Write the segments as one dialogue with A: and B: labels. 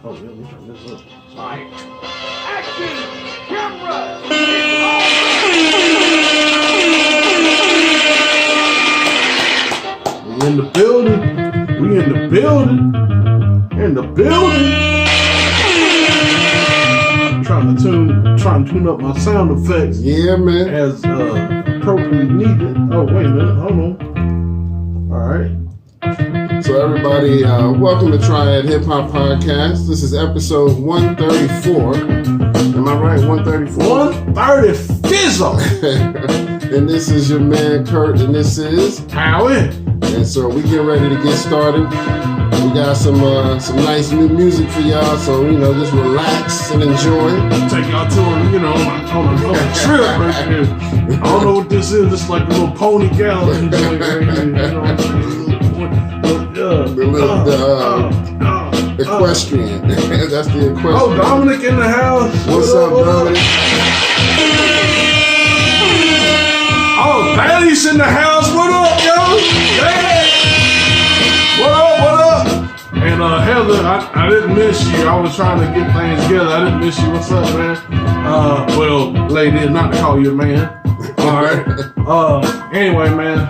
A: Oh, yeah, let me turn this up.
B: Light, action, camera.
A: We in the building. We in the building. In the building. Trying to tune up my sound effects.
C: Yeah, man.
A: As appropriately needed. Oh, wait a minute. Hold on. All right.
C: So everybody, welcome to Triad Hip Hop Podcast. This is episode 134. Am I right? 134?
A: 130 Fizzle.
C: And this is your man Kurt, and this is
A: Howie.
C: And so we get ready to get started. We got some nice new music for y'all, so just relax and enjoy.
A: Take y'all to on a trip right here. I don't know what this is. It's like a little pony galloping joint right here. You know what I'm saying?
C: Equestrian. That's the equestrian.
A: Oh, Dominic in the house.
C: What's up, Dominic?
A: Oh, Patty's in the house. What up, yo? Hey. What up? And Heather, I didn't miss you. I was trying to get things together. I didn't miss you. What's up, man? Well, lady, not to call you a man. All right. Anyway, man,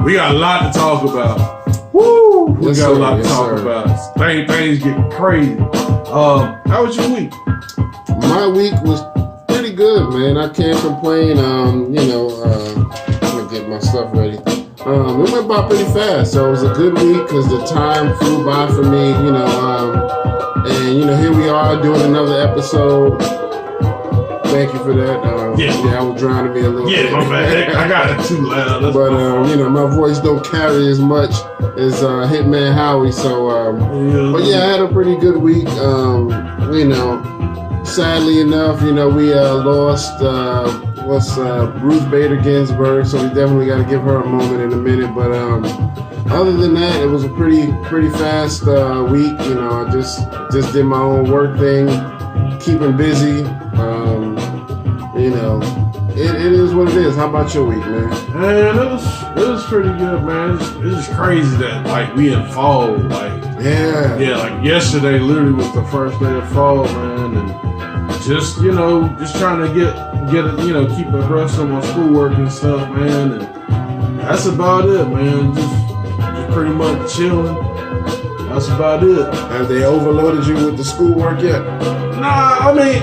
A: we got a lot to talk about. Woo! We got a lot to talk about. Things getting crazy. How was your week?
C: My week was pretty good, man. I can't complain. I'm gonna get my stuff ready. It went by pretty fast, so it was a good week because the time flew by for me, and here we are doing another episode. Thank you for that. I was drowning me a little bit.
A: Yeah, my bad. I got it too loud. That's
C: my voice don't carry as much as Hitman Howie, so, but yeah, I had a pretty good week. Sadly enough, we lost, Ruth Bader Ginsburg, so we definitely got to give her a moment in a minute, but, other than that, it was a pretty fast, week. I just did my own work thing, keeping busy, it is what it is. How about your week, man?
A: Man, it was pretty good, man. It's just crazy that we in fall, like yesterday literally was the first day of fall, man, and just trying to get it, keep abreast of my schoolwork and stuff, man, and that's about it, man. Just pretty much chilling. That's about it.
C: Have they overloaded you with the schoolwork yet?
A: Nah, I mean,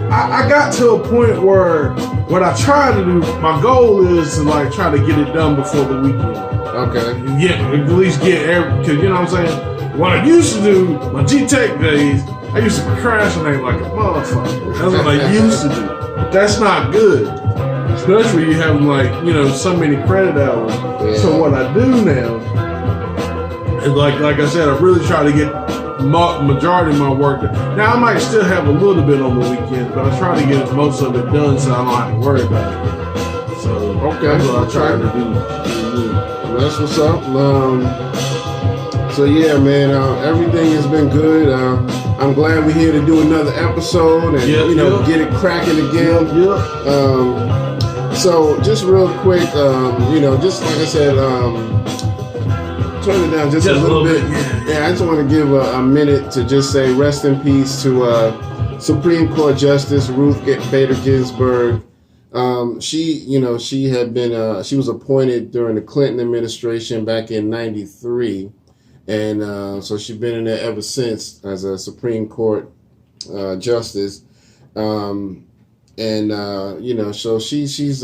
A: I got to a point where what I try to do, my goal is to try to get it done before the weekend.
C: Okay.
A: Yeah, at least get because you know what I'm saying? What I used to do, my G-Tech days, I used to procrastinate like a motherfucker. That's what I used to do. But that's not good. Especially you have so many credit hours. Yeah. So what I do now is like I said, I really try to get majority of my work done. Now I might still have a little bit on the weekends, but I try to get most of it done so I don't have to worry about it. So that's what I try to do.
C: Well, that's what's up. So yeah, man, everything has been good. I'm glad we're here to do another episode and get it cracking again. So just real quick, just like I said, turn it down just a little bit. Yeah, I just want to give a minute to just say rest in peace to Supreme Court Justice Ruth Bader Ginsburg. She had been she was appointed during the Clinton administration back in '93, and so she's been in there ever since as a Supreme Court justice. So she's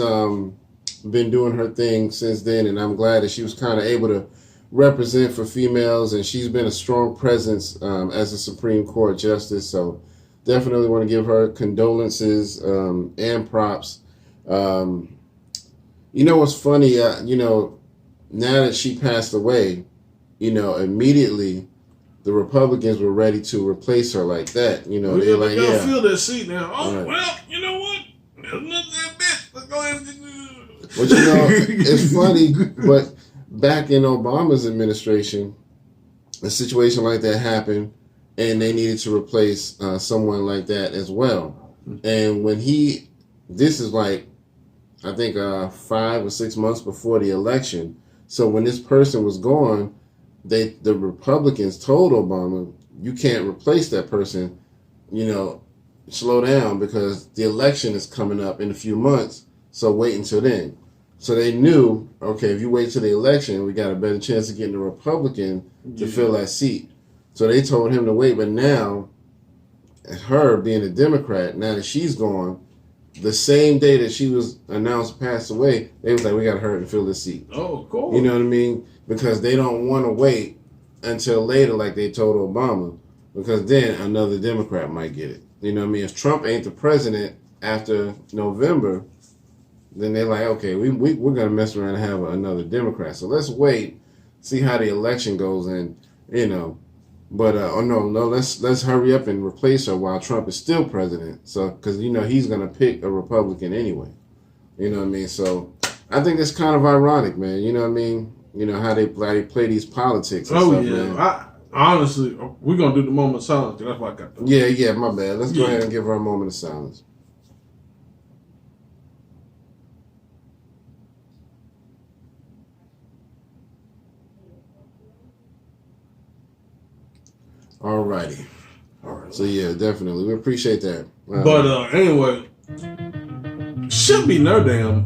C: been doing her thing since then, and I'm glad that she was kind of able to represent for females, and she's been a strong presence as a Supreme Court justice. So definitely want to give her condolences and props. What's funny? Now that she passed away, immediately the Republicans were ready to replace her like that. They're like,
A: yeah, fill that seat now. Oh, right. Well, you know what? There's nothing that bitch. Let's go ahead and
C: But it's funny, but back in Obama's administration, a situation like that happened, and they needed to replace someone like that as well. And when this is I think 5 or 6 months before the election. So when this person was gone, the Republicans told Obama, you can't replace that person, slow down because the election is coming up in a few months. So wait until then. So they knew, okay, if you wait till the election, we got a better chance of getting a Republican to fill that seat. So they told him to wait. But now, her being a Democrat, now that she's gone, the same day that she was announced passed away, they was like, we got to hurry and fill this seat.
A: Oh, cool.
C: You know what I mean? Because they don't want to wait until later like they told Obama, because then another Democrat might get it. You know what I mean? If Trump ain't the president after November, then they're like, okay, we're going to mess around and have another Democrat. So let's wait, see how the election goes, and, but, let's hurry up and replace her while Trump is still president. So, because, he's going to pick a Republican anyway. You know what I mean? So I think that's kind of ironic, man. You know what I mean? How they play these politics and stuff,
A: yeah.
C: man.
A: Honestly, we're going to do the moment of silence. That's what I got.
C: Yeah, my bad. Let's go ahead and give her a moment of silence. Alrighty. All right. So yeah, definitely. We appreciate that.
A: But anyway, should be no damn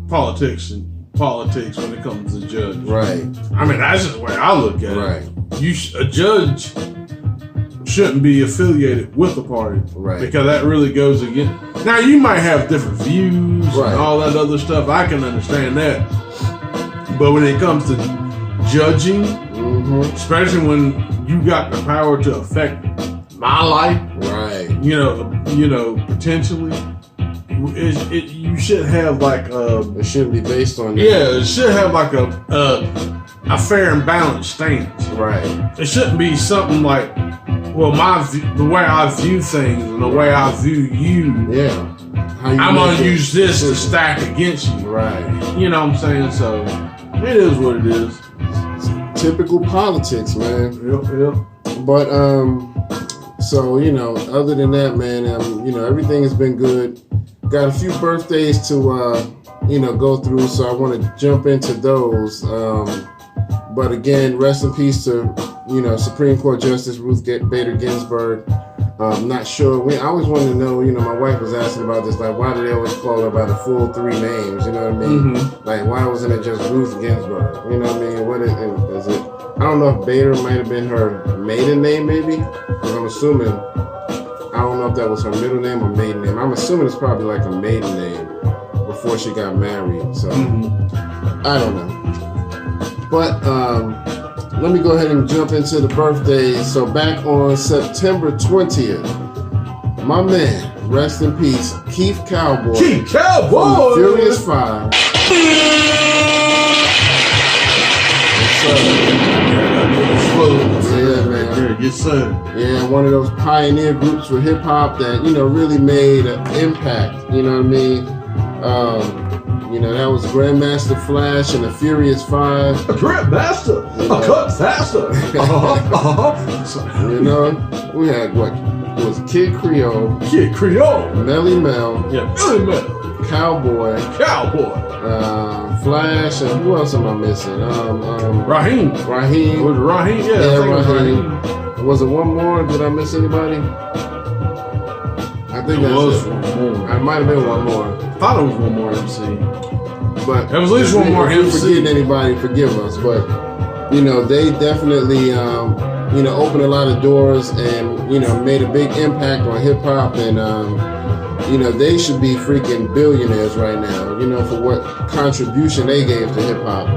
A: politics when it comes to judge.
C: Right.
A: I mean, that's just the way I look at
C: right.
A: it. A judge shouldn't be affiliated with a party.
C: Right.
A: Because that really goes against. Now, you might have different views
C: right.
A: and all that other stuff. I can understand that. But when it comes to judging, especially when you got the power to affect my life,
C: right?
A: Potentially, you should have like
C: it shouldn't be based on that.
A: Yeah, it should have like a fair and balanced stance,
C: right?
A: It shouldn't be something like, well, the way I view things and the way I view you.
C: Yeah,
A: I'm gonna use this to stack against you,
C: right?
A: You know what I'm saying? So it is what it is.
C: Typical politics, man.
A: Yep.
C: But so other than that, man, everything has been good. Got a few birthdays to go through, so I want to jump into those. But again, rest in peace to Supreme Court Justice Ruth Bader Ginsburg. Not sure. I always wanted to know. My wife was asking about this. Like, why do they always call her by the full 3 names? You know what I mean?
A: Mm-hmm.
C: Like, why wasn't it just Ruth Ginsburg? You know what I mean? What is it? I don't know if Bader might have been her maiden name, maybe. Because I'm assuming. I don't know if that was her middle name or maiden name. I'm assuming it's probably like a maiden name before she got married. So I don't know. But let me go ahead and jump into the birthdays. So back on September 20th, my man, rest in peace, Keith Cowboy.
A: Keith Cowboy!
C: From the Furious 5. Yeah, man.
A: Yes, sir.
C: Yeah, one of those pioneer groups for hip hop that, really made an impact. You know what I mean? That was Grandmaster Flash and the Furious 5.
A: A Grandmaster! A cut faster!
C: We had what? It was Kid Creole.
A: Kid Creole!
C: Melly Mel.
A: Yeah, Melly Mel.
C: Cowboy. Flash, and who else am I missing?
A: Raheem.
C: Was it
A: Raheem? Yeah,
C: Raheem. Was it one more? Did I miss anybody? I think
A: there was
C: it.
A: One more.
C: I might have been one more.
A: I thought it was one more MC.
C: But
A: there was at least one more MC.
C: If we're forgetting anybody, forgive us. But they definitely opened a lot of doors and made a big impact on hip hop, and they should be freaking billionaires right now, for what contribution they gave to hip hop.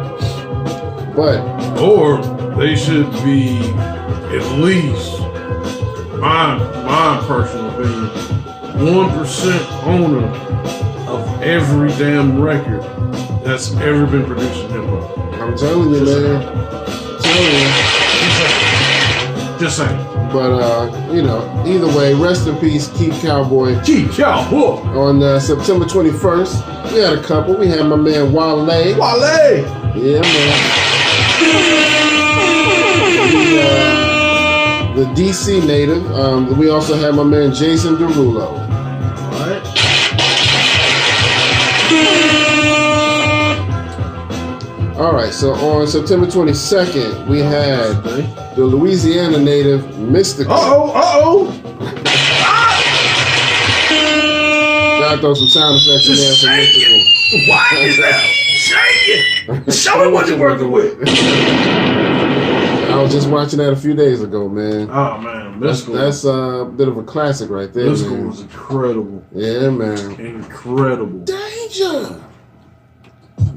A: Or they should be at least, my personal opinion, 1% owner of every damn record that's ever been produced in hip hop.
C: I'm telling you, man.
A: Just saying.
C: But, either way, rest in peace, Keith Cowboy.
A: Keith Cowboy.
C: On September 21st, we had a couple. We had my man Wale. Yeah, man. The DC native. We also had my man Jason Derulo. All right, so on September 22nd, we had the Louisiana native Mystical. Gotta throw some sound effects in there for Mystical.
A: Why is that? Shake it! Show me what you're working with.
C: I was just watching that a few days ago, man.
A: Oh, man. Mystical.
C: That's a bit of a classic right there,
A: Mystical
C: man.
A: was incredible.
C: Yeah, man.
A: Incredible.
C: Danger!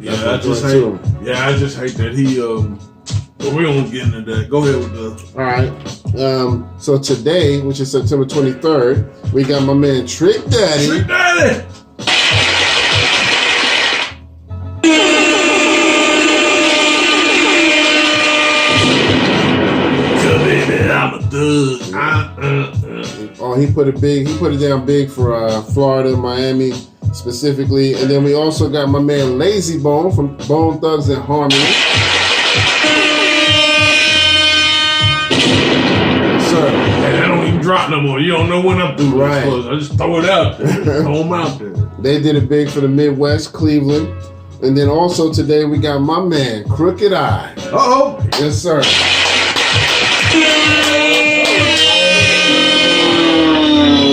A: Yeah, I just hate that he, but we won't get into that. Go ahead with the...
C: All right. So today, which is September 23rd, we got my man Trick Daddy.
A: Trick Daddy! I'm a thug.
C: Oh, he put it down big for Florida, Miami specifically. And then we also got my man Lazy Bone from Bone Thugs and Harmony. Sir.
A: Hey, that don't even drop no more. You don't know when I'm through.
C: Right.
A: I just throw it out there. Throw them out there.
C: They did it big for the Midwest, Cleveland. And then also today we got my man Crooked Eye.
A: Uh-oh.
C: Yes, sir.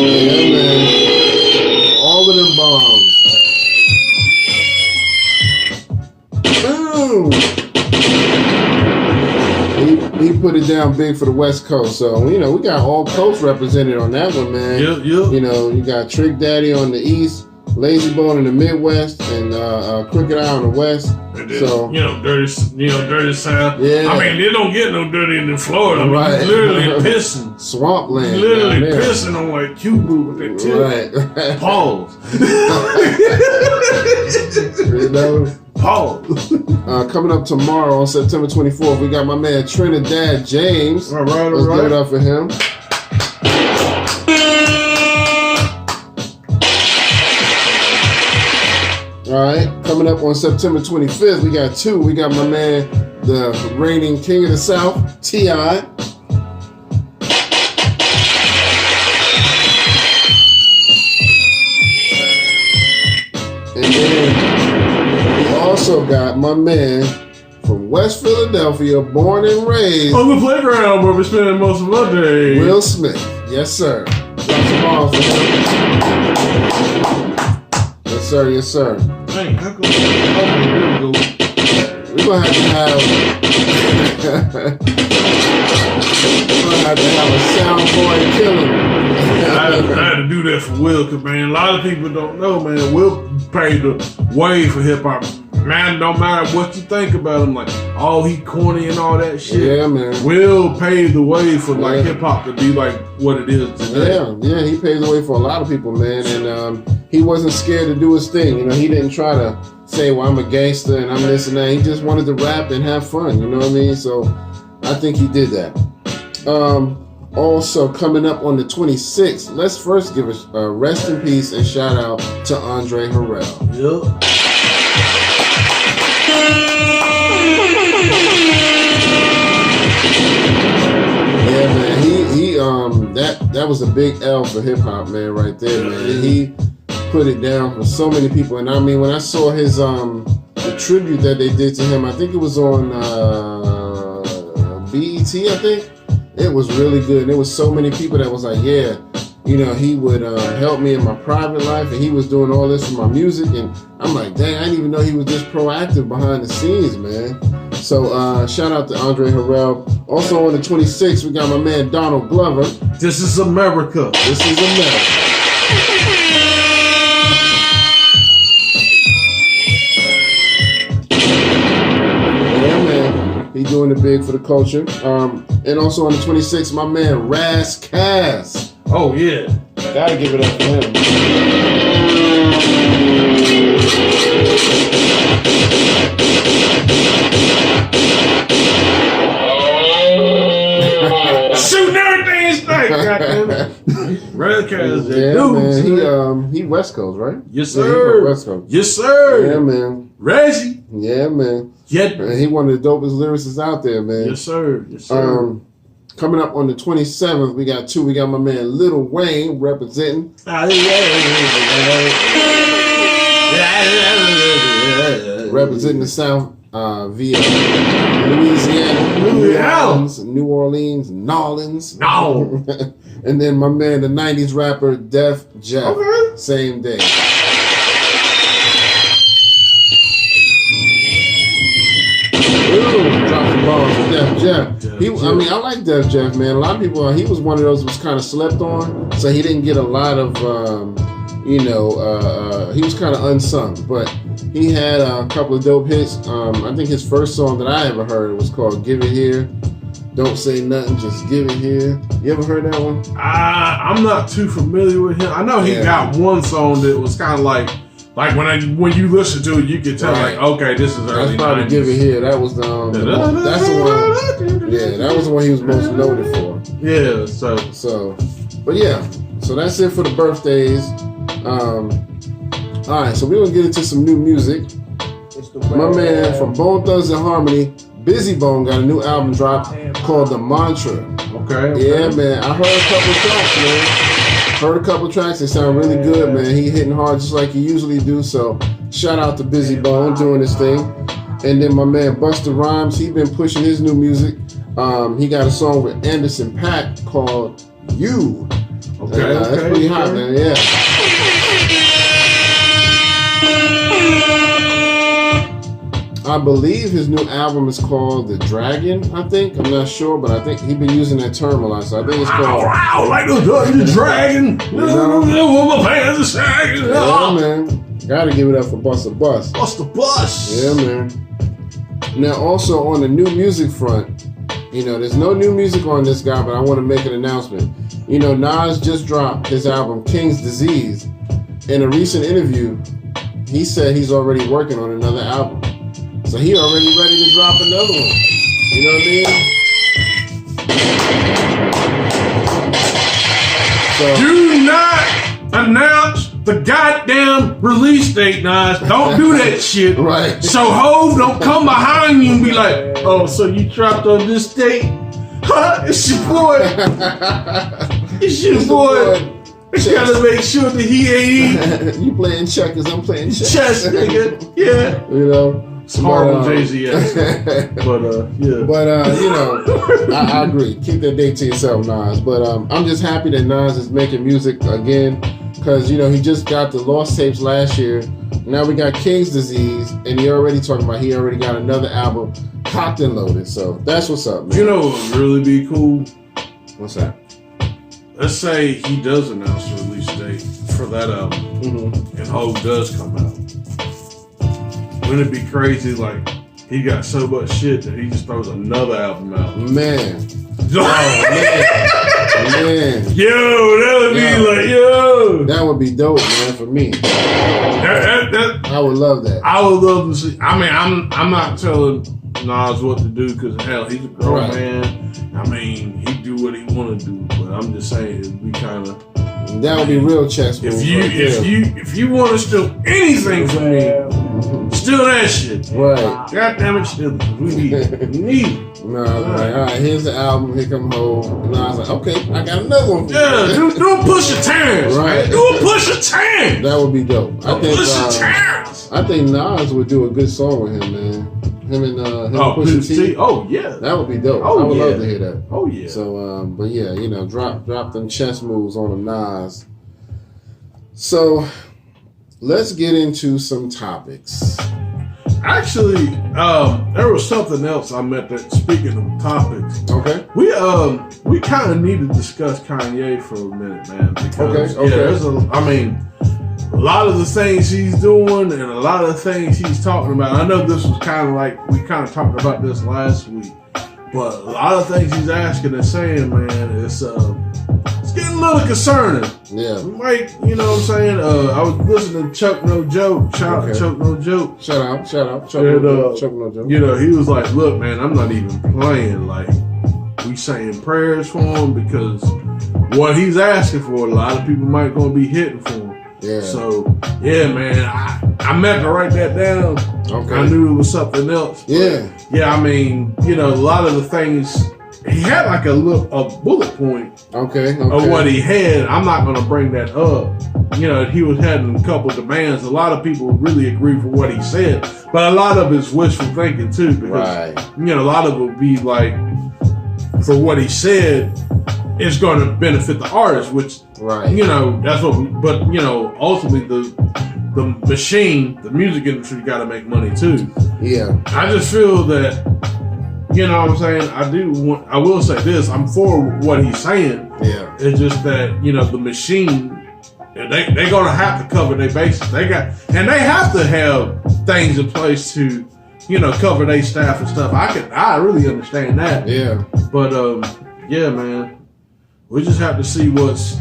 C: Yeah, man. All of them bombs. Boom. He put it down big for the West Coast. So, you know, we got all coast represented on that one, man.
A: Yep.
C: You know, you got Trick Daddy on the East, Lazy Bone in the Midwest, and Crooked Eye on the West. So,
A: dirty South.
C: Yeah.
A: I mean, they don't get no dirty in Florida. I mean,
C: Right.
A: literally pissing.
C: Swampland.
A: Literally
C: down there.
A: pissing on like Cuba with their tip.
C: Right.
A: Pause.
C: You know?
A: Pause.
C: Coming up tomorrow on September 24th, we got my man Trinidad James.
A: All right.
C: Let's give it up for him. All right, coming up on September 25th, we got two. We got my man, the reigning king of the South, T.I. And then we also got my man from West Philadelphia, born and raised.
A: On the playground where we're spending most of our day.
C: Will Smith. Yes, sir. Drop some balls for him. Yes, sir. Yes, sir.
A: Dang, how come? Here we go.
C: We're gonna have to have a sound boy killing.
A: I had to do that for Will, because, man, a lot of people don't know, man. Will paid the way for hip hop. Man, no matter what you think about him, like, oh, he corny and all that shit.
C: Yeah, man.
A: Will paved the way for like hip hop to be like what it is today.
C: Yeah, he paved the way for a lot of people, man. And he wasn't scared to do his thing. You know, he didn't try to say, well, I'm a gangster and I'm this and that. He just wanted to rap and have fun. You know what I mean? So I think he did that. Also, coming up on the 26th, let's first give a rest in peace and shout out to Andre Harrell.
A: Yep.
C: Yeah, man. He that was a big L for hip hop, man, right there, man. And he put it down for so many people. And I mean, when I saw his the tribute that they did to him, I think it was on BET, I think. It was really good. And there was so many people that was like, yeah, you know, he would help me in my private life, and he was doing all this for my music. And I'm like, dang, I didn't even know he was this proactive behind the scenes, man. So shout out to Andre Harrell. Also on the 26th, we got my man Donald Glover.
A: This is America.
C: This is America. Yeah, man. He doing it big for the culture. And also on the 26th, my man Raz Cass.
A: Oh, yeah.
C: Gotta give it up for him.
A: Shooting everything in sight, goddamn. Red Cast,
C: Yeah,
A: dude.
C: man. He West Coast, right?
A: Yes,
C: Yeah, he
A: sir.
C: from West Coast.
A: Yes, sir.
C: Yeah, man.
A: Reggie.
C: Yeah, man.
A: Yeah.
C: And he one of the dopest lyricists out there, man.
A: Yes, sir. Yes, sir.
C: Coming up on the 27th, we got two. We got my man Lil Wayne representing. Representing the South via Louisiana, New Orleans, Nolans.
A: No.
C: And then my man, the 90s rapper Def Jeff, same day. Ooh, drop the balls with Def Jeff. I mean, I like Def Jeff, man. A lot of people, he was one of those that was kind of slept on, so he didn't get a lot of, he was kind of unsung, but he had a couple of dope hits. I think his first song that I ever heard was called Give It Here. Don't say nothing, just give it here. You ever heard that one?
A: I'm not too familiar with him. I know he got one song that was kind of like when you listen to it, you can tell like, okay, this is early.
C: That's probably 90s. Give It Here. That was that's the one. Yeah, that was the one he was most noted for. Yeah. So, but yeah. So that's it for the birthdays. All right, so we're gonna get into some new music. My man from Bone Thugs and Harmony, Busy Bone, got a new album drop called The Mantra.
A: Okay.
C: Yeah, man. I heard a couple tracks, man. Heard a couple tracks. They sound really good, man. He hitting hard just like he usually do. So shout out to Busy Bone doing his thing. And then my man Busta Rhymes, he been pushing his new music. He got a song with Anderson .Paak called You.
A: Okay,
C: that's pretty hot, man. Yeah. I believe his new album is called The Dragon, I think. I'm not sure, but I think he been using that term a lot. So I think it's called...
A: Wow, like the Dragon.
C: Yeah, man. Gotta give it up for Busta Bus.
A: Busta Bus.
C: Yeah, man. Now, also on the new music front, there's no new music on this guy, but I want to make an announcement. Nas just dropped his album, King's Disease. In a recent interview, he said he's already working on another album. So he already ready to drop another one. You know what I mean? So,
A: do not announce the goddamn release date, Nas. Don't do that shit.
C: Right.
A: So Hov don't come behind you and be like, oh, so you dropped on this date? Huh? It's your boy. It's your boy. You gotta make sure that he ain't
C: you playing checkers, I'm playing chess.
A: Chess, nigga. Yeah. It's horrible Jay-Z accent. But yeah.
C: But I agree. Keep that date to yourself, Nas. But I'm just happy that Nas is making music again. Because he just got the Lost Tapes last year. Now we got King's Disease, and he already got another album, cocked and loaded. So that's what's up, man.
A: You know what would really be cool?
C: What's that?
A: Let's say he does announce the release date for that album, and Hov does come out. Wouldn't it be crazy? Like he got so much shit that he just throws another album out.
C: Man. Man.
A: Yo, that would be like, yo.
C: That would be dope, man, for me. I would love that.
A: I would love to see. I mean, I'm not telling Nas what to do because hell, he's a grown man. I mean, he do what he want to do, but I'm just saying it'd be kind of.
C: That would be real chess moves.
A: If you want to steal anything from me, steal that shit.
C: Right.
A: God damn it, steal it. We need it.
C: No, all right, here's the album. Here come Hov. And I was like, okay, I got another one for
A: you. Do a push of Terrence. Right. Do a push of Terrence.
C: That would be dope.
A: I
C: think Nas would do a good song with him, man. Him and Pusha T.
A: Oh yeah,
C: that would be dope.
A: Oh,
C: I would love to hear that.
A: Oh yeah.
C: So, but yeah, drop them chess moves on them Nas. So, let's get into some topics.
A: Actually, there was something else I meant that. Speaking of topics,
C: okay,
A: we kind of need to discuss Kanye for a minute, man. Because there's a lot of the things he's doing and a lot of the things he's talking about. I know this was kind of like, we kind of talked about this last week, but a lot of things he's asking and saying, man, it's getting a little concerning.
C: Yeah.
A: Like, you know what I'm saying? I was listening to Chuck No Joke. Shout out to Chuck No Joke.
C: Shout out. Chuck No Joke.
A: He was like, look, man, I'm not even playing. Like, we saying prayers for him because what he's asking for, a lot of people might gonna be hitting for him.
C: Yeah.
A: So, yeah, man, I meant to write that down.
C: Okay.
A: I knew it was something else.
C: Yeah.
A: Yeah, I mean, a lot of the things he had like a bullet point
C: Okay.
A: of what he had. I'm not gonna bring that up. You know, he was having a couple demands. A lot of people really agree for what he said, but a lot of it's wishful thinking too. Because you know, a lot of it would be like, for what he said, it's going to benefit the artist, which you know, that's what. But you know, ultimately the machine, the music industry, got to make money too.
C: Yeah.
A: I just feel that, you know what I'm saying? I will say this, I'm for what he's saying.
C: Yeah.
A: It's just that, you know, the machine, they're going to have to cover their bases. They have to have things in place to, you know, cover their staff and stuff. I really understand that.
C: Yeah.
A: But, yeah, man, we just have to see what's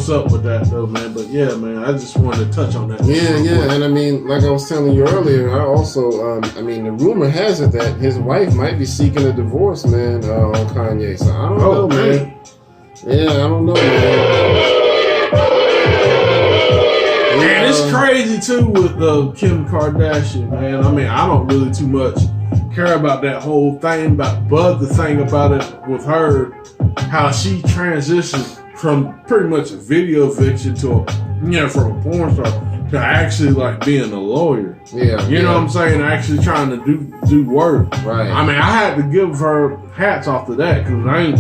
A: up with that though, man. But yeah, man, I just wanted to touch on that.
C: Yeah, and I mean, like I was telling you earlier, I also, I mean, the rumor has it that his wife might be seeking a divorce, man, on Kanye. So I don't know, man. Yeah, I don't know, man.
A: And it's crazy too with Kim Kardashian, man. I mean, I don't really too much care about that whole thing, but the thing about it with her, how she transitioned from pretty much a video fiction to from a porn star to actually like being a lawyer.
C: Yeah.
A: You know what I'm saying? Actually trying to do work.
C: Right.
A: I mean, I had to give her hats off to that because I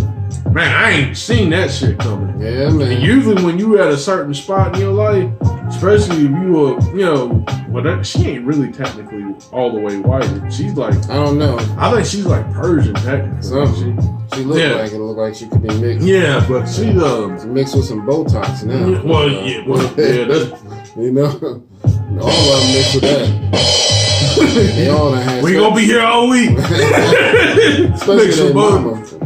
A: ain't seen that shit coming.
C: Yeah, man.
A: And usually when you at a certain spot in your life, especially if you were, she ain't really technically all the way white. She's like,
C: I don't know.
A: I think she's like Persian technically.
C: She looked like it looked like she could be mixed.
A: Yeah, but she's
C: mixed with some Botox now.
A: That's
C: you know, all of them mixed with that. They all done had.
A: We gonna be here all week.
C: Especially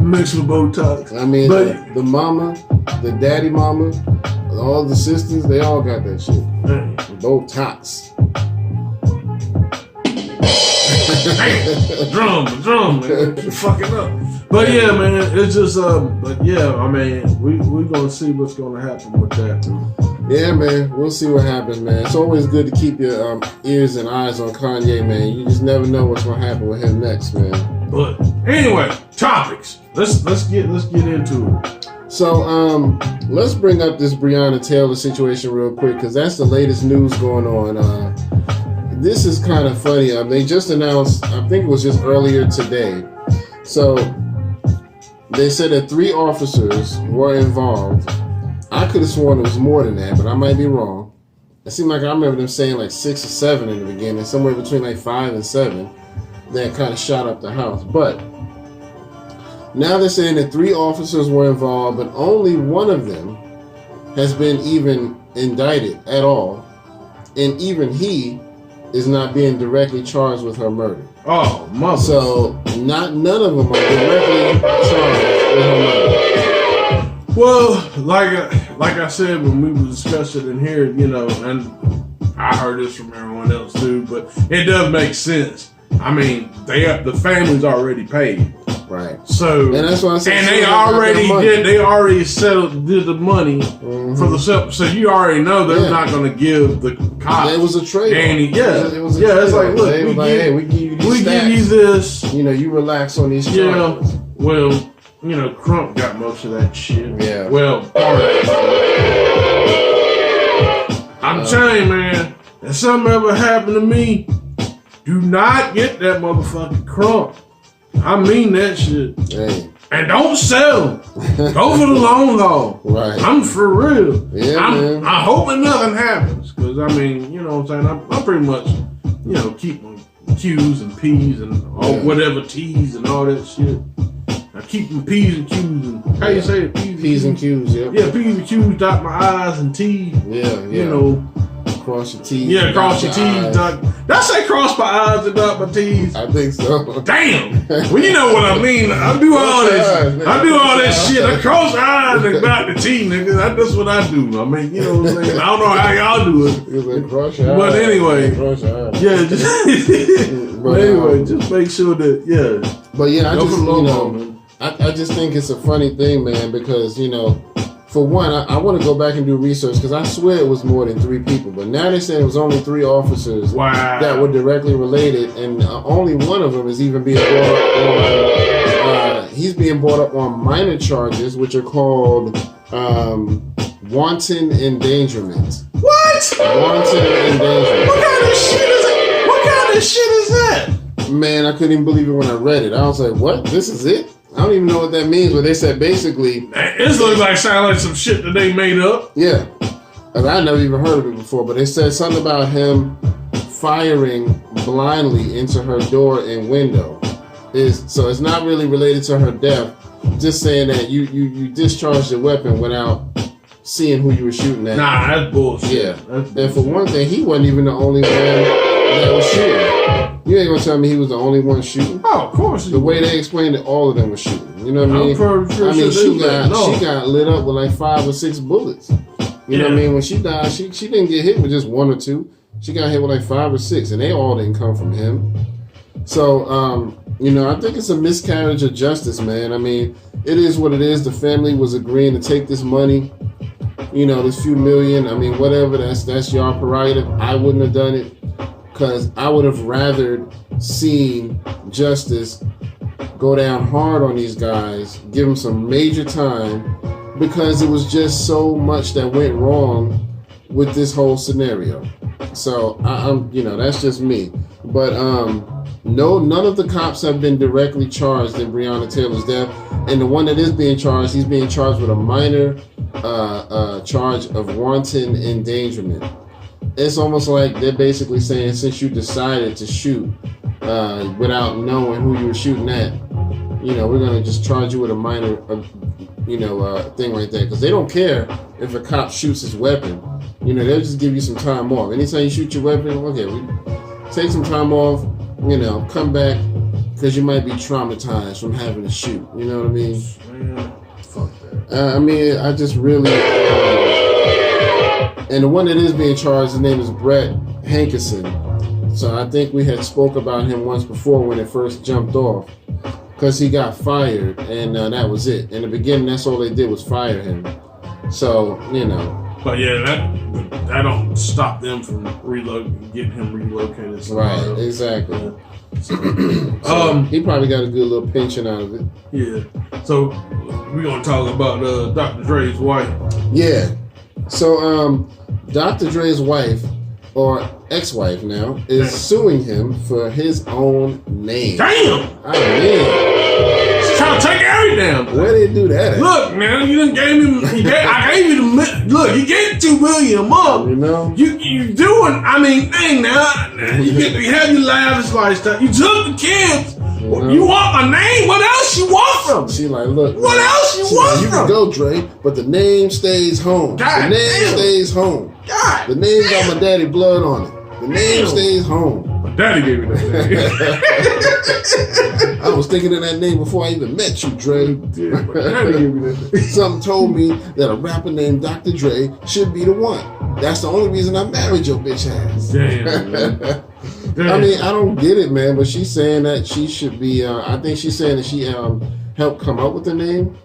A: mixed with Botox.
C: I mean, the mama, the daddy mama, all the sisters, they all got that shit. Botox.
A: drum, man. You're fucking up. But yeah, man, it's just but yeah, I mean, we gonna see what's gonna happen with that.
C: Yeah, man, we'll see what happens, man. It's always good to keep your ears and eyes on Kanye, man. You just never know what's gonna happen with him next, man.
A: But anyway, topics. Let's get into it.
C: So let's bring up this Breonna Taylor situation real quick because that's the latest news going on. This is kind of funny. They just announced, I think it was just earlier today. So they said that 3 officers were involved. I could have sworn it was more than that, but I might be wrong. It seemed like I remember them saying like 6 or 7 in the beginning, somewhere between like 5 and 7 that kind of shot up the house. But now they're saying that 3 officers were involved, but only one of them has been even indicted at all. And even he is not being directly charged with her murder.
A: Oh, mother.
C: So none of them are directly charged with her murder.
A: Well, like I said when we were discussing in here, and I heard this from everyone else too, but it does make sense. I mean, the family's already paid.
C: Right.
A: So
C: and that's what I said.
A: And they already did the money for the so you already know they're not going to give the cops.
C: It was a trade.
A: It was a trade. It's like, look, we give you this.
C: You relax on these charges.
A: Well, Crump got most of that shit.
C: Yeah.
A: Well, part of it. I'm telling you, man, if something ever happened to me, do not get that motherfucking Crump. I mean that shit.
C: Hey.
A: And don't sell. Go for the long haul.
C: Right.
A: I'm for real.
C: Yeah, man.
A: I'm hoping nothing happens. Because, I mean, you know what I'm saying? I'm pretty much, keep my Q's and P's and all whatever T's and all that shit. I keep them P's and Q's and, how you say it?
C: P's and Q's, yeah.
A: Yeah, P's and Q's, dot my I's and T's.
C: Yeah. Cross your T's.
A: Yeah, cross your T's. Did I say cross my I's and dot my T's?
C: I think so.
A: Damn. Well, you know what I mean. I do all this. I do all that shit. I cross the I's and dot the T, nigga. That's what I do. I mean, you know what I'm saying? I don't know how y'all do it.
C: Like cross your
A: but anyway.
C: Cross your eyes.
A: Yeah, just make sure that,
C: But yeah,
A: I
C: I just think it's a funny thing, man, because, for one, I want to go back and do research because I swear it was more than 3 people. But now they say it was only 3 officers that were directly related, and only one of them is even being brought on he's being brought up on minor charges, which are called wanton endangerment.
A: What?
C: Wanton endangerment.
A: What kind of shit is it? What kind of shit is that?
C: Man, I couldn't even believe it when I read it. I was like, what? This is it? I don't even know what that means, but they said basically...
A: This looks like sound like some shit that they made up.
C: Yeah. I never even heard of it before, but they said something about him firing blindly into her door and window. So it's not really related to her death. Just saying that you discharged your weapon without seeing who you were shooting at.
A: Nah, that's bullshit.
C: Yeah.
A: That's
C: And
A: bullshit.
C: for one thing, he wasn't even the only one that was shooting. You ain't gonna tell me he was the only one shooting.
A: Oh, of course.
C: The way they explained it, all of them were shooting. You know what I mean?
A: I'm sure
C: I mean,
A: she
C: got lit up with like 5 or 6 bullets. You know what I mean? When she died, she didn't get hit with just 1 or 2. She got hit with like 5 or 6, and they all didn't come from him. So, you know, I think it's a miscarriage of justice, man. I mean, it is what it is. The family was agreeing to take this money, you know, this few million. I mean, whatever. That's your prerogative. I wouldn't have done it because I would have rather seen justice go down hard on these guys, give them some major time, because it was just so much that went wrong with this whole scenario. So I'm, you know, that's just me. But no, none of the cops have been directly charged in Breonna Taylor's death, and the one that is being charged, he's being charged with a minor charge of wanton endangerment. It's almost like they're basically saying, since you decided to shoot without knowing who you were shooting at, you know, we're gonna just charge you with a minor, thing right there, because they don't care if a cop shoots his weapon. You know, they'll just give you some time off. Anytime you shoot your weapon, okay, we take some time off. You know, come back, because you might be traumatized from having to shoot. You know what I mean?
A: Man, fuck that.
C: I mean, I just really. And the one that is being charged, his name is Brett Hankerson. So I think we had spoke about him once before when it first jumped off, because he got fired, and that was it. In the beginning, that's all they did was fire him. So, you know.
A: But yeah, that don't stop them from getting him relocated.
C: Right,
A: else.
C: exactly.
A: Yeah.
C: So, he probably got a good little pension out of it.
A: Yeah. So we're gonna talk about Dr. Dre's wife.
C: Yeah. So Dr. Dre's wife, or ex-wife now, is suing him for his own name.
A: Damn!
C: I mean,
A: She's trying to take every damn thing.
C: where they do that at?
A: Look, man, you done gave him. I gave you the look. You get $2 million a month.
C: You know?
A: You doing? I mean, dang now. You have your lavish lifestyle. You took the kids. You want a name? What else you want from me?
C: She like, look.
A: What
C: man,
A: else you
C: she
A: want
C: like, you
A: from
C: can go, Dre, but the name stays home.
A: God
C: the name
A: damn.
C: stays home.
A: God,
C: The name
A: damn.
C: got my daddy blood on it. The name
A: Damn.
C: stays home.
A: My daddy gave me that name.
C: I was thinking of that name before I even met you, Dre.
A: Yeah, my daddy gave me that name.
C: Something told me that a rapper named Dr. Dre should be the one. That's the only reason I married your bitch ass.
A: Damn, man. Damn.
C: I mean, I don't get it, man, but she's saying that she should be, I think she's saying that she helped come up with the name.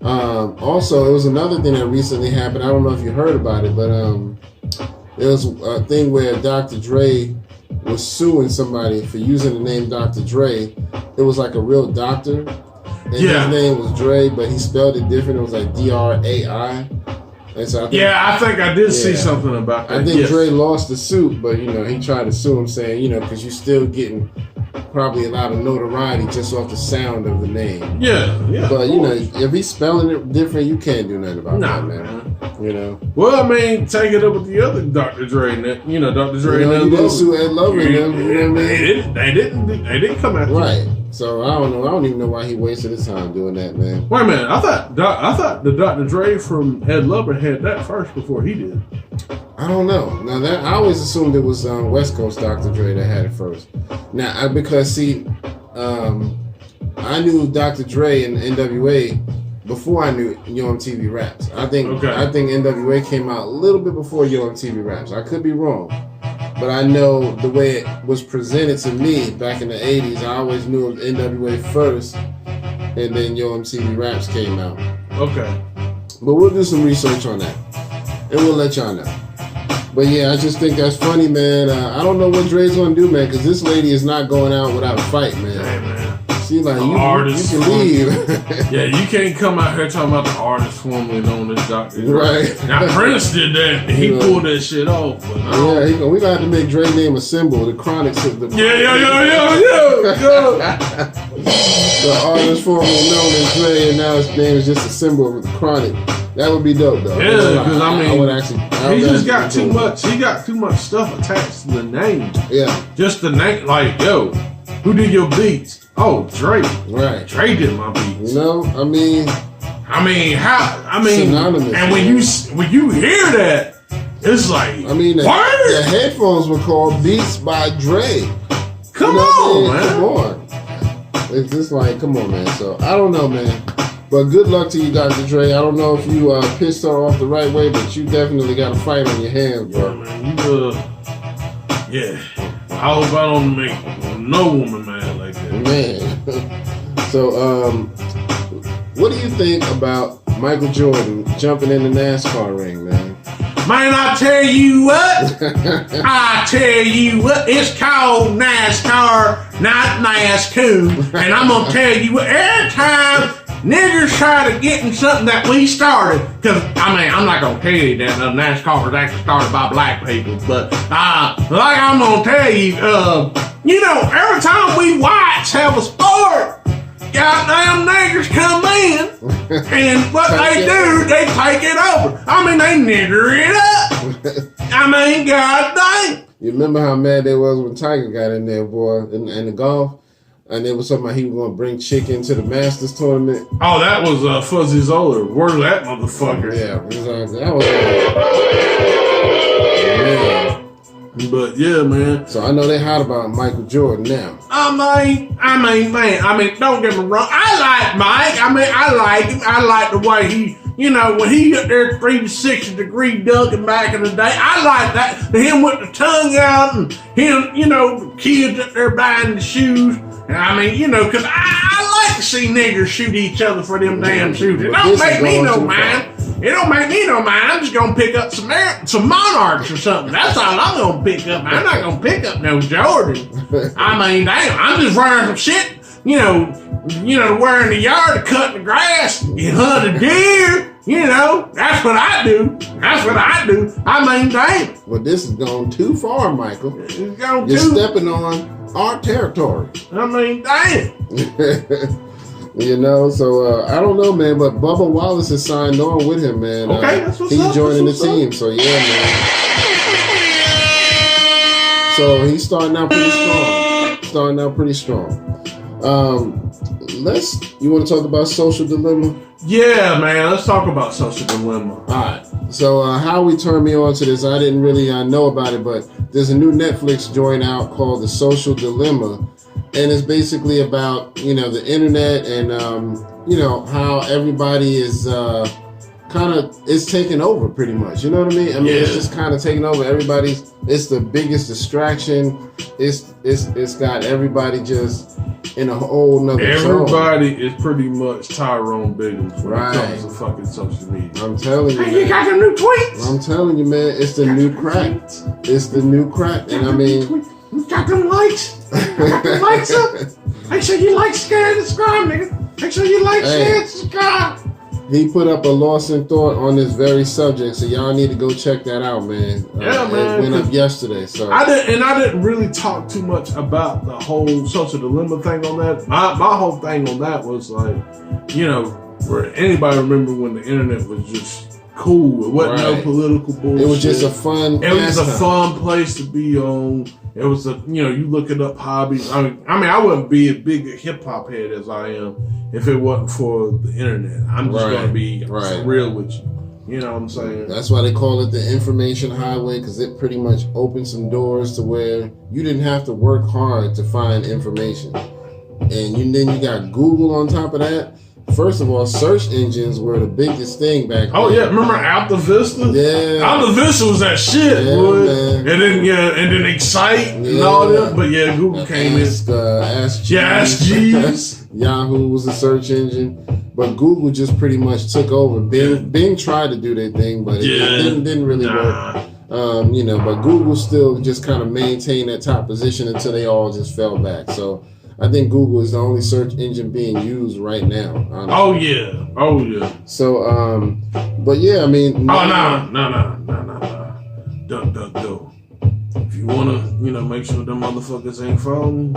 C: Also, it was another thing that recently happened. I don't know if you heard about it, but there was a thing where Dr. Dre was suing somebody for using the name Dr. Dre. It was like a real doctor, and his name was Dre, but he spelled it different. It was like Drai. And so I think,
A: I did see something about that.
C: I think Dre lost the suit, but you know, he tried to sue him, saying, you know, because you're still getting probably a lot of notoriety just off the sound of the name.
A: Yeah.
C: But you know, if he's spelling it different, you can't do nothing about that, man.
A: Man.
C: You know.
A: Well, I mean, take it up with the other Dr. Dre. You know, Dr. Dre.
C: You know, he didn't sue Ed Lover and them. You know what I mean?
A: They didn't come after him.
C: Right. So I don't know. I don't even know why he wasted his time doing that, man.
A: Wait a minute. I thought the Dr. Dre from Ed Lover had that first before he did.
C: I don't know. Now that I always assumed it was West Coast Dr. Dre that had it first. Now because see, I knew Dr. Dre and NWA before I knew Yo MTV Raps. I think NWA came out a little bit before Yo MTV Raps. I could be wrong, but I know the way it was presented to me back in the 80s, I always knew of NWA first, and then Yo MTV Raps came out.
A: Okay.
C: But we'll do some research on that, and we'll let y'all know. But yeah, I just think that's funny, man. I don't know what Dre's gonna do, man, because this lady is not going out without a fight, man.
A: Hey, man.
C: See, like you
A: artist
C: can leave.
A: Yeah, you can't come out here talking about the artist formerly known as Dr. Dre.
C: Right.
A: Now Prince did that and he pulled that shit off. But
C: we gonna have to make Dre name a symbol. The Chronic symbol.
A: Yeah.
C: The artist formerly known as Dre, and now his name is just a symbol of the Chronic. That would be dope, though.
A: Yeah, because I would
C: actually.
A: He just got too much. He got too much stuff attached to the name.
C: Yeah.
A: Just the name, like, yo, who did your beats? Oh, Drake.
C: Right.
A: Drake did my beats.
C: You know, I mean,
A: how? I mean,
C: synonymous.
A: And when you hear that, it's like,
C: I mean, the headphones were called Beats by Dre.
A: Come on, man.
C: Come on. It's just like, come on, man. So I don't know, man. But good luck to you, Dr. Dre. I don't know if you pissed her off the right way, but you definitely got a fight on your hands, bro.
A: Yeah, man. I hope I don't make no woman mad like that.
C: Man. So, what do you think about Michael Jordan jumping in the NASCAR ring, man?
A: Man, I tell you what. It's called NASCAR, not NASCAR. And I'm going to tell you what, every time niggers try to get in something that we started, because, I mean, I'm not going to tell you that NASCAR was actually started by black people, but, like I'm going to tell you, every time we whites have a sport, goddamn niggers come in, and what they do, they take it over. I mean, they nigger it up. I mean, goddamn.
C: You remember how mad they was when Tiger got in there, boy, in the golf? And it was something like he was going to bring chicken to the Masters tournament.
A: Oh, that was Fuzzy Zoller. Where's that motherfucker?
C: Yeah, that was man.
A: But yeah, man.
C: So I know they hot about Michael Jordan now.
A: I mean, don't get me wrong. I like Mike. I like him. I like the way he, when he up there 360 degree dunking back in the day. I like that. Him with the tongue out and him, the kids up there buying the shoes. I mean, because I like to see niggers shoot each other for them damn shoes. It don't make me no mind. It don't make me no mind. I'm just going to pick up some Monarchs or something. That's all I'm going to pick up. I'm not going to pick up no Jordan. I mean, damn, I'm just wearing some shit, to wear in the yard, to cut the grass, you hunt a deer. That's what I do. I mean, damn.
C: Well, this is going too far, Michael.
A: You're
C: stepping on our territory.
A: I mean, damn.
C: So I don't know, man, but Bubba Wallace has signed on with him, man.
A: Okay, that's what's
C: he's
A: up.
C: Joining the team, so yeah, man. So he's starting out pretty strong. You want to talk about Social Dilemma?
A: Yeah, man, let's talk about Social Dilemma.
C: All right. So Howie turned me on to this. I didn't really know about it, but there's a new Netflix joint out called The Social Dilemma. And it's basically about, the internet and, how everybody is is taking over pretty much. You know what I mean? It's just kind of taking over. It's the biggest distraction. It's got everybody just in a whole nother
A: Everybody
C: zone.
A: is pretty much Tyrone Biggums when it comes to fucking social media.
C: I'm telling you,
A: Hey, you got some new tweets?
C: I'm telling you, man, it's the new crack. It's the new crack. And I mean...
A: You got them likes? Got them likes up? Make sure you like, share, and subscribe, nigga. Make sure you like, share, and subscribe.
C: He put up a Lost in Thought on this very subject, so y'all need to go check that out, man.
A: Man.
C: It went up yesterday, so
A: I didn't really talk too much about the whole Social Dilemma thing on that. My whole thing on that was like, where anybody remember when the internet was just cool. It wasn't no political bullshit.
C: It was just a fun.
A: It was a fun place to be on. It was you looking up hobbies. I mean, I wouldn't be as big a hip hop head as I am if it wasn't for the internet. I'm just gonna be real with you. You know what I'm saying?
C: That's why they call it the information highway, because it pretty much opened some doors to where you didn't have to work hard to find information. And then you got Google on top of that. First of all, search engines were the biggest thing back then.
A: Oh yeah, remember Alta Vista?
C: Yeah.
A: Alta Vista was that shit, boy.
C: Man.
A: And then Excite and all that. But yeah, Google came in.
C: Ask
A: Jeeves.
C: Yahoo was a search engine. But Google just pretty much took over. Bing tried to do their thing, but it didn't really work. But Google still just kind of maintained that top position until they all just fell back. So I think Google is the only search engine being used right now. Honestly.
A: Oh yeah.
C: So, but yeah, I mean.
A: No. DuckDuckGo. If you wanna, make sure them motherfuckers ain't falling,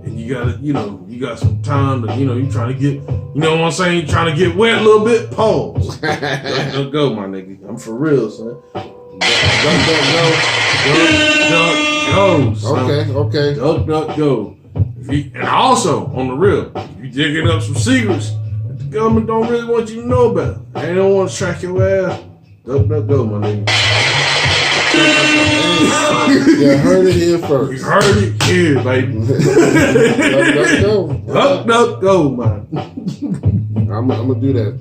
A: and you gotta, you got some time to, you trying to get, you know what I'm saying, you trying to get wet a little bit. Pause. DuckDuckGo, my nigga. I'm for real, son. DuckDuckGo. DuckDuckGo.
C: Okay.
A: DuckDuckGo. And also, on the real, if you digging up some secrets that the government don't really want you to know about, they don't want to track your ass, DuckDuckGo, my nigga.
C: You heard it here first.
A: You heard it here, baby. DuckDuckGo, man.
C: I'm gonna do that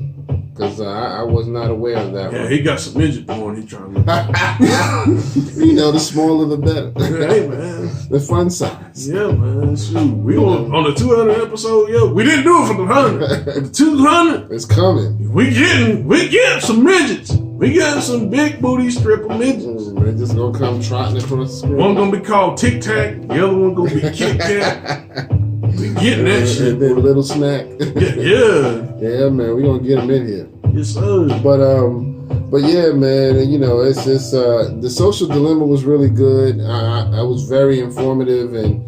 C: because I was not aware of that.
A: Yeah,
C: one.
A: he got some midget porn. He trying to.
C: The smaller the better.
A: Hey man,
C: the fun size.
A: Yeah, man. Shoot, we on the 200 episode. Yo, we didn't do it for the 100. The 200,
C: it's coming.
A: We getting some midgets. We getting some big booty stripper midgets.
C: They're just gonna come trotting across the screen.
A: One gonna be called Tic Tac. The other one gonna be Kit Kat. We getting that shit.
C: And then Little Snack.
A: Yeah.
C: Yeah, man. We gonna get them in here.
A: Yes, sir.
C: But yeah, man. It's just the Social Dilemma was really good. I was very informative, and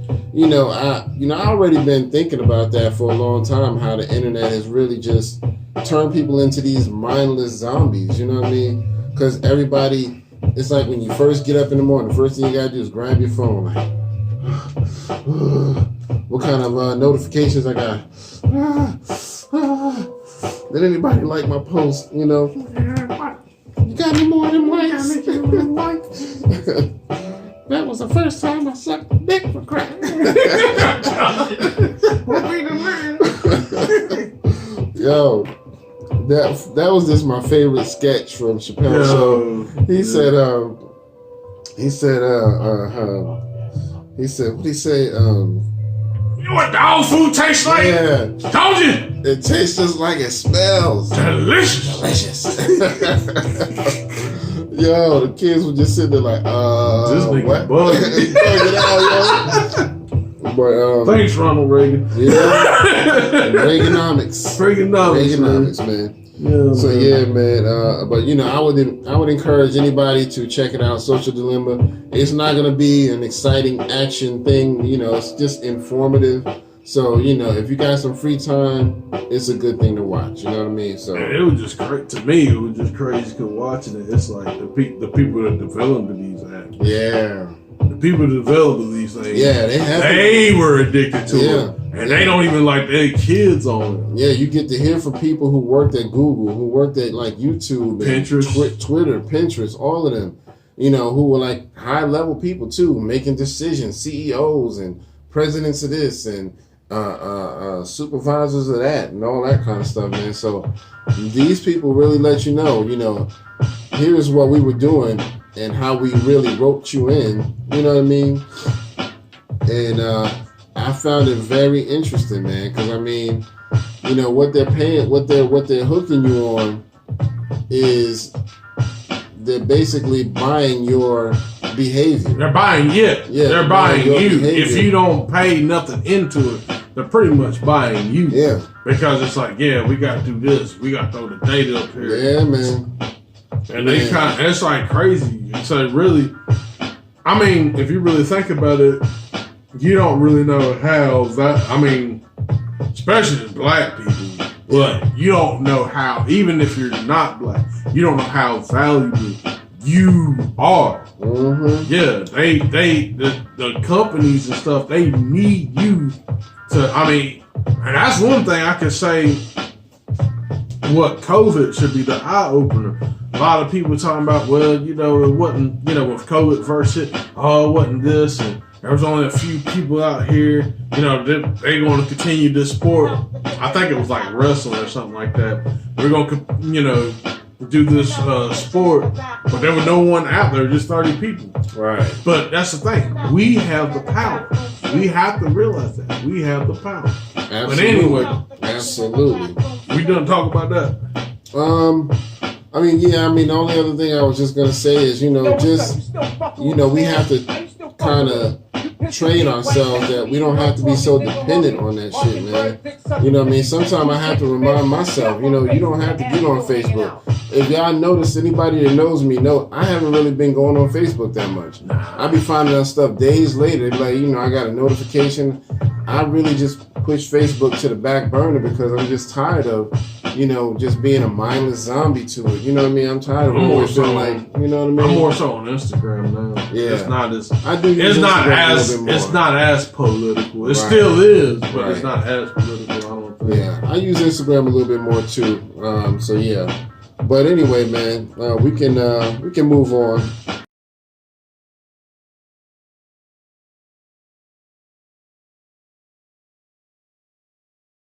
C: I already been thinking about that for a long time. How the internet has really just turned people into these mindless zombies. You know what I mean? Because everybody, it's like when you first get up in the morning, the first thing you gotta do is grab your phone. Like, what kind of notifications I got? Did anybody like my post? You got any more of them likes? That was the first time I sucked a dick for crack. Yo, that was just my favorite sketch from Chappelle's show. He said, what did he say?
A: You know what dog food tastes like?
C: Yeah.
A: Told you.
C: It tastes just like it smells.
A: Delicious.
C: Yo, the kids were just sitting there like,
A: this nigga
C: what?
A: bugging
C: out, yo. But
A: thanks, Ronald Reagan.
C: Yeah. Reaganomics, man.
A: Yeah,
C: so man. Yeah, man. But I would encourage anybody to check it out. Social Dilemma. It's not gonna be an exciting action thing. It's just informative. So if you got some free time, it's a good thing to watch. You know what I mean? So
A: it was just crazy to me. It was just crazy because watching it. It's like the people that developed these apps.
C: Yeah.
A: The people that developed these things.
C: Yeah,
A: they were addicted to it. And they don't even like their kids on it.
C: Yeah, you get to hear from people who worked at Google, who worked at like YouTube,
A: Pinterest,
C: Twitter, Pinterest, all of them. Who were like high level people too, making decisions, CEOs and presidents of this and supervisors of that and all that kind of stuff, man. So these people really let you know, here's what we were doing and how we really roped you in. You know what I mean? And I found it very interesting, man, because what they're paying, what they're hooking you on is they're basically buying your behavior.
A: They're buying they're buying you.
C: Behavior.
A: If you don't pay nothing into it, they're pretty much buying you.
C: Yeah.
A: Because it's like, we got to do this. We got to throw the data up here.
C: Yeah, man.
A: And they it's like crazy. So really, if you really think about it, you don't really know how especially black people, but you don't know how, even if you're not black, you don't know how valuable you are.
C: Mm-hmm.
A: Yeah, the companies and stuff, they need you to, and that's one thing I can say, what COVID should be the eye opener. A lot of people talking about, it wasn't, with COVID first hit, it wasn't this, and there was only a few people out here, they're going to continue this sport. I think it was like wrestling or something like that. We're going to, do this sport, but there was no one out there, just 30 people.
C: Right.
A: But that's the thing. We have the power. We have to realize that. We have the power.
C: Absolutely.
A: But anyway.
C: Absolutely.
A: We done talk about that.
C: The only other thing I was just going to say is, we have to kind of train ourselves that we don't have to be so dependent on that shit, man. You know what I mean? Sometimes I have to remind myself, you know, you don't have to get on Facebook. If y'all notice, anybody that knows me know I haven't really been going on Facebook that much. I be finding that stuff days later, like, you know, I got a notification. I really just push Facebook to the back burner because I'm just tired of, you know, just being a mindless zombie to it. You know what I mean? I'm tired of always feeling like, you know what I mean?
A: I'm more so on Instagram now.
C: Yeah.
A: It's not as
C: I do use Instagram a little bit more.
A: It's not as political. It
C: Right.
A: still is, but
C: Right.
A: it's not as political, I don't think.
C: Yeah, I use Instagram a little bit more too. So yeah. But anyway, man, we can move on.